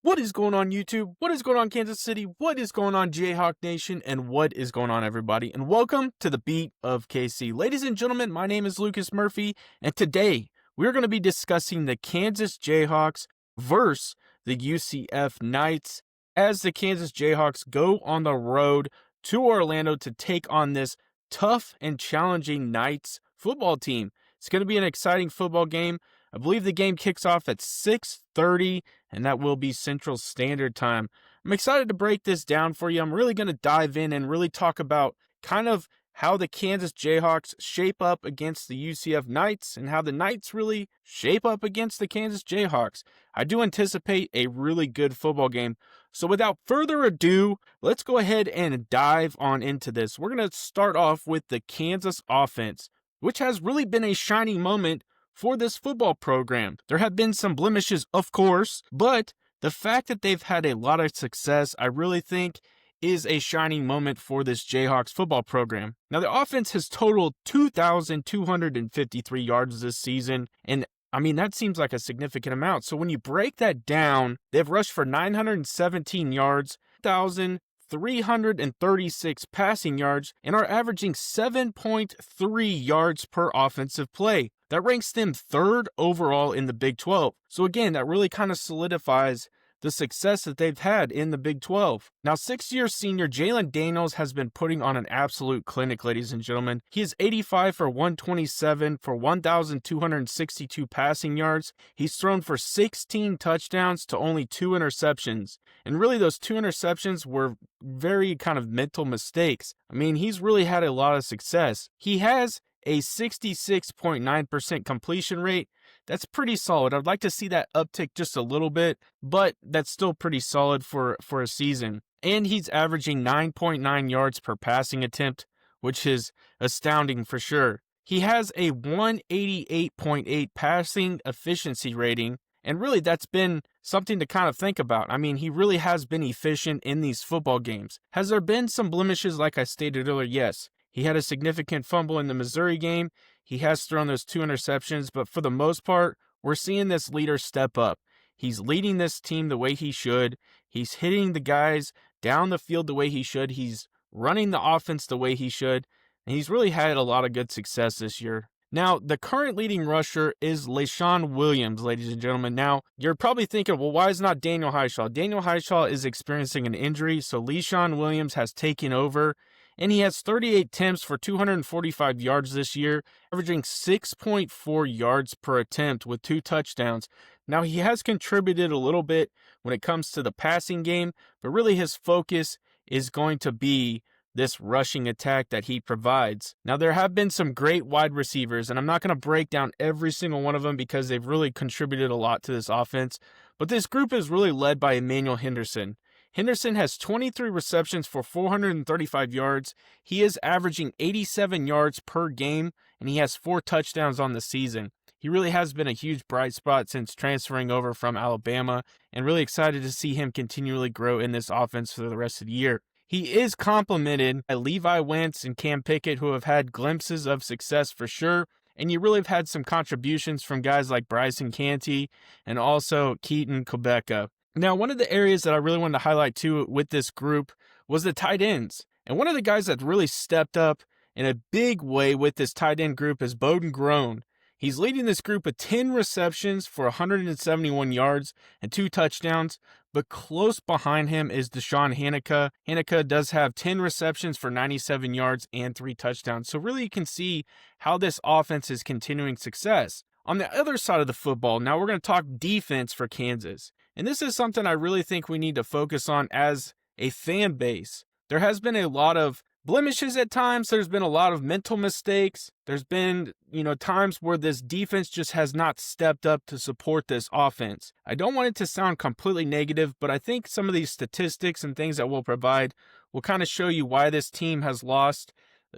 What is going on, YouTube? What is going on, Kansas City? What is going on, Jayhawk Nation? And what is going on, everybody? And welcome to the Beat of KC. Ladies and gentlemen, my name is Lucas Murphy, and today we're going to be discussing the Kansas Jayhawks versus the UCF Knights as the Kansas Jayhawks go on the road to Orlando to take on this tough and challenging Knights football team. It's going to be an exciting football game. I believe the game kicks off at 6:30, and that will be Central Standard Time. I'm excited to break this down for you. I'm really going to dive in and really talk about kind of how the Kansas Jayhawks shape up against the UCF Knights and how the Knights really shape up against the Kansas Jayhawks. I do anticipate a really good football game. So without further ado, let's go ahead and dive on into this. We're going to start off with the Kansas offense, which has really been a shining moment for this football program. There have been some blemishes, of course, but the fact that they've had a lot of success, I really think, is a shining moment for this Jayhawks football program. Now, the offense has totaled 2,253 yards this season, and I mean, that seems like a significant amount. So when you break that down, they've rushed for 917 yards, 1,336 passing yards, and are averaging 7.3 yards per offensive play. That ranks them third overall in the Big 12. So again, that really kind of solidifies the success that they've had in the Big 12. Now, sixth-year senior Jalen Daniels has been putting on an absolute clinic, ladies and gentlemen. He is 85 for 127 for 1,262 passing yards. He's thrown for 16 touchdowns to only 2 interceptions. And really, those 2 interceptions were very kind of mental mistakes. I mean, he's really had a lot of success. He has a 66.9% completion rate. That's pretty solid. I'd like to see that uptick just a little bit, but that's still pretty solid for a season. And he's averaging 9.9 yards per passing attempt, which is astounding for sure. He has a 188.8 passing efficiency rating, and really that's been something to kind of think about. I mean, he really has been efficient in these football games. Has there been some blemishes like I stated earlier? Yes. He had a significant fumble in the Missouri game. He has thrown those 2 interceptions, but for the most part, we're seeing this leader step up. He's leading this team the way he should. He's hitting the guys down the field the way he should. He's running the offense the way he should, and he's really had a lot of good success this year. Now, the current leading rusher is LaShawn Williams, ladies and gentlemen. Now, you're probably thinking, well, why is not Daniel Highshaw? Daniel Highshaw is experiencing an injury, so LaShawn Williams has taken over. And he has 38 attempts for 245 yards this year, averaging 6.4 yards per attempt with 2 touchdowns. Now, he has contributed a little bit when it comes to the passing game, but really his focus is going to be this rushing attack that he provides. Now, there have been some great wide receivers, and I'm not going to break down every single one of them because they've really contributed a lot to this offense, but this group is really led by Emmanuel Henderson. Henderson has 23 receptions for 435 yards. He is averaging 87 yards per game, and he has 4 touchdowns on the season. He really has been a huge bright spot since transferring over from Alabama, and really excited to see him continually grow in this offense for the rest of the year. He is complemented by Levi Wentz and Cam Pickett, who have had glimpses of success for sure, and you really have had some contributions from guys like Bryson Canty and also Keaton Kobeka. Now, one of the areas that I really wanted to highlight too with this group was the tight ends. And one of the guys that really stepped up in a big way with this tight end group is Bowden Grown. He's leading this group with 10 receptions for 171 yards and 2 touchdowns, but close behind him is Deshaun Hanukkah. Hanukkah does have 10 receptions for 97 yards and 3 touchdowns. So really you can see how this offense is continuing success. On the other side of the football, now we're going to talk defense for Kansas. And this is something I really think we need to focus on as a fan base. There has been a lot of blemishes at times. There's been a lot of mental mistakes. There's been, times where this defense just has not stepped up to support this offense. I don't want it to sound completely negative, but I think some of these statistics and things that we'll provide will kind of show you why this team has lost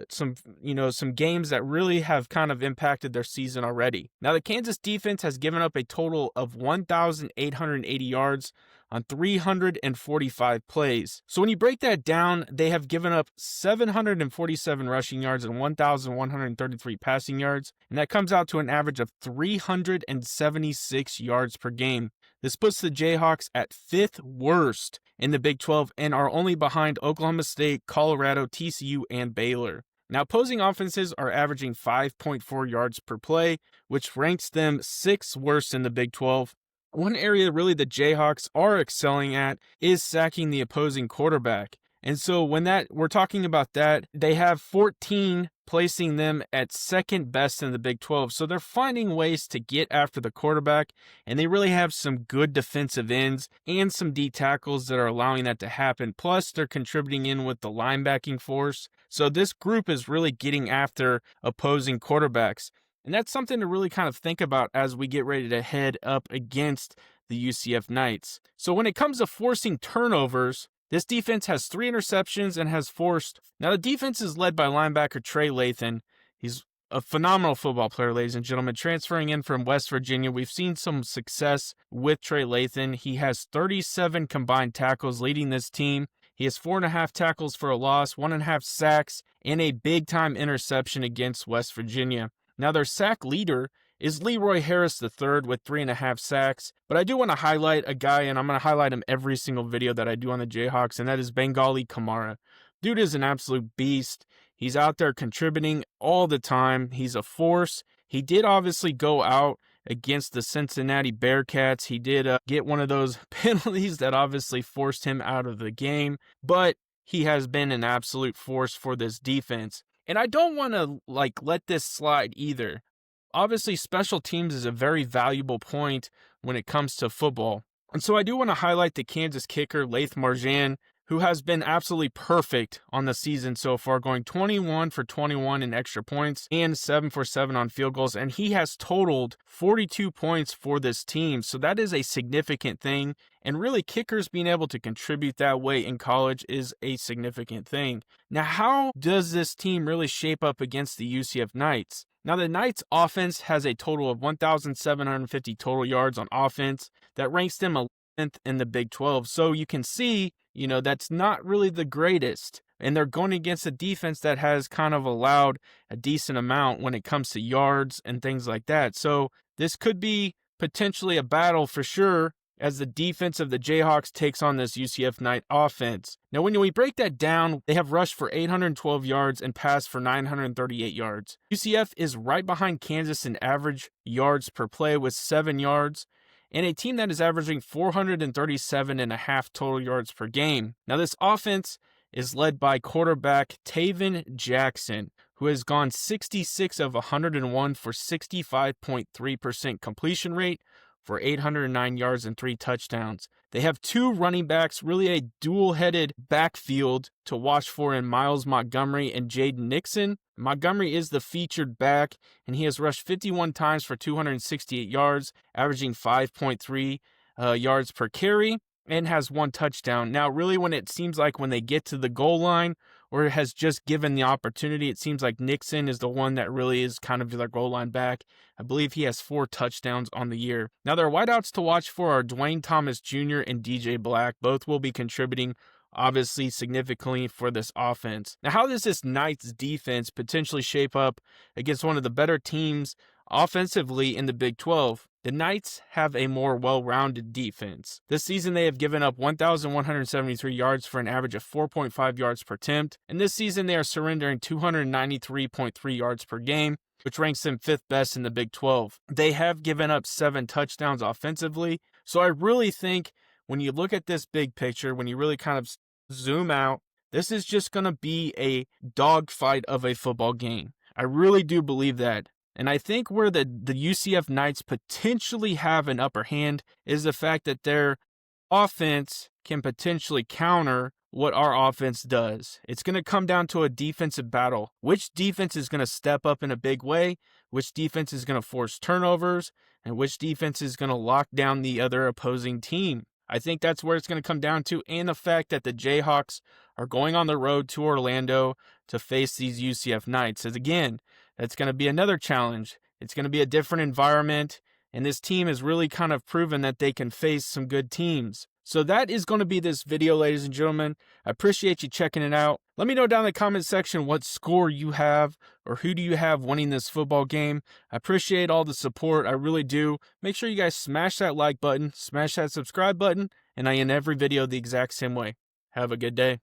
some games that really have kind of impacted their season already. Now, the Kansas defense has given up a total of 1,880 yards on 345 plays. So when you break that down, they have given up 747 rushing yards and 1,133 passing yards, and that comes out to an average of 376 yards per game. This puts the Jayhawks at 5th worst in the Big 12 and are only behind Oklahoma State, Colorado, TCU, and Baylor. Now, opposing offenses are averaging 5.4 yards per play, which ranks them 6th worst in the Big 12. One area really the Jayhawks are excelling at is sacking the opposing quarterback. And so when we're talking about that, they have 14, placing them at 2nd best in the Big 12. So they're finding ways to get after the quarterback, and they really have some good defensive ends and some D tackles that are allowing that to happen. Plus, they're contributing in with the linebacking force. So this group is really getting after opposing quarterbacks. And that's something to really kind of think about as we get ready to head up against the UCF Knights. So when it comes to forcing turnovers, this defense has 3 interceptions and has forced. Now, the defense is led by linebacker Trey Lathan. He's a phenomenal football player, ladies and gentlemen, transferring in from West Virginia. We've seen some success with Trey Lathan. He has 37 combined tackles leading this team. He has 4.5 tackles for a loss, 1.5 sacks, and a big-time interception against West Virginia. Now, their sack leader is Leroy Harris III with 3.5 sacks. But I do want to highlight a guy, and I'm going to highlight him every single video that I do on the Jayhawks, and that is Bengali Kamara. Dude is an absolute beast. He's out there contributing all the time. He's a force. He did obviously go out against the Cincinnati Bearcats. He did get one of those penalties that obviously forced him out of the game, but he has been an absolute force for this defense. And I don't want to let this slide either. Obviously, special teams is a very valuable point when it comes to football. And so I do want to highlight the Kansas kicker, Laith Marjan, who has been absolutely perfect on the season so far, going 21 for 21 in extra points and 7 for 7 on field goals. And he has totaled 42 points for this team. So that is a significant thing. And really, kickers being able to contribute that way in college is a significant thing. Now, how does this team really shape up against the UCF Knights? Now, the Knights offense has a total of 1,750 total yards on offense. That ranks them 11th in the Big 12. So you can see, that's not really the greatest. And they're going against a defense that has kind of allowed a decent amount when it comes to yards and things like that. So this could be potentially a battle for sure as the defense of the Jayhawks takes on this UCF Knight offense. Now, when we break that down, they have rushed for 812 yards and passed for 938 yards. UCF is right behind Kansas in average yards per play with 7 yards, and a team that is averaging 437.5 total yards per game. Now, this offense is led by quarterback Taven Jackson, who has gone 66 of 101 for 65.3% completion rate, for 809 yards and 3 touchdowns. They have 2 running backs, really a dual-headed backfield to watch for in Miles Montgomery and Jaden Nixon. Montgomery is the featured back, and he has rushed 51 times for 268 yards, averaging 5.3 yards per carry, and has 1 touchdown. Now, really, when it seems like when they get to the goal line, or has just given the opportunity, it seems like Nixon is the one that really is kind of their goal line back. I believe he has 4 touchdowns on the year. Now, their wideouts to watch for are Dwayne Thomas Jr. and DJ Black. Both will be contributing, obviously, significantly for this offense. Now, how does this Knights defense potentially shape up against one of the better teams offensively in the Big 12? The Knights have a more well-rounded defense. This season, they have given up 1,173 yards for an average of 4.5 yards per attempt. And this season, they are surrendering 293.3 yards per game, which ranks them 5th best in the Big 12. They have given up 7 touchdowns offensively. So I really think when you look at this big picture, when you really kind of zoom out, this is just going to be a dogfight of a football game. I really do believe that. And I think where the UCF Knights potentially have an upper hand is the fact that their offense can potentially counter what our offense does. It's going to come down to a defensive battle. Which defense is going to step up in a big way? Which defense is going to force turnovers? And which defense is going to lock down the other opposing team? I think that's where it's going to come down to, and the fact that the Jayhawks are going on the road to Orlando to face these UCF Knights. As again, that's going to be another challenge. It's going to be a different environment, and this team has really kind of proven that they can face some good teams. So that is going to be this video, ladies and gentlemen. I appreciate you checking it out. Let me know down in the comment section what score you have or who do you have winning this football game. I appreciate all the support. I really do. Make sure you guys smash that like button, smash that subscribe button, and I end every video the exact same way. Have a good day.